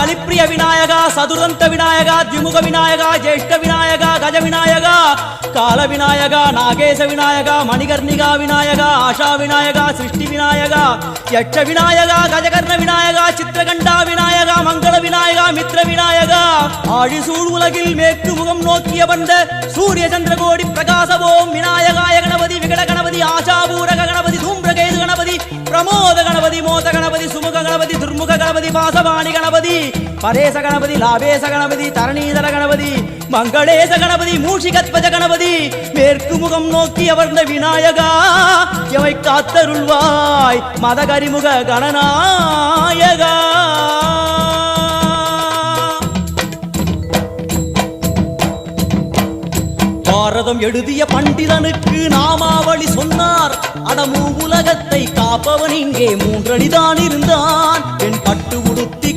கலிப்பிரிய விநாயகா, சதுரந்த விநாயகா, திமுக விநாயகா, ஜேஷ்ட விநாயகா, கஜ விநாயகா, கால விநாயகா, நாகேச விநாயகா, மணிகர்ணிகா விநாயகா, ஆஷா விநாயகா, சிருஷ்டி விநாயகா, யட்ச விநாயகா, கஜகர்ண விநாயகா, சித்திரகண்டா விநாயகா, மங்கள விநாயகா, மித்ர விநாயகா, ஆழிசூழ் உலகில் மேற்கு முகம் நோக்கிய வந்த சூரிய சந்திரகோடி பிரகாசவோம் விநாயகாய கணபதி, விகட கணபதி, ஆசாபூரக கணபதி, தூம்பிரகேது கணபதி, பிரமோத கணபதி, மோத கணபதி, சுமுக கணபதி, துர்முக கணபதி, பாசவாணி கணபதி, பரேச கணபதி, லாபேச கணபதி, தரணீதர கணபதி, மங்களேச கணபதி, மூஷிகத்வஜ கணபதி, மேற்கு முகம் நோக்கி அமர்ந்த விநாயகா எவை காத்தருள்வாய் மதகரிமுக கணநாயகா. பாரதம் எழுதிய பண்டிதனுக்கு நாமாவளி சொன்னார். அடமூ உலகத்தை காப்பவன் இங்கே மூன்றடிதான் இருந்தான். என் பட்டு உடுத்தி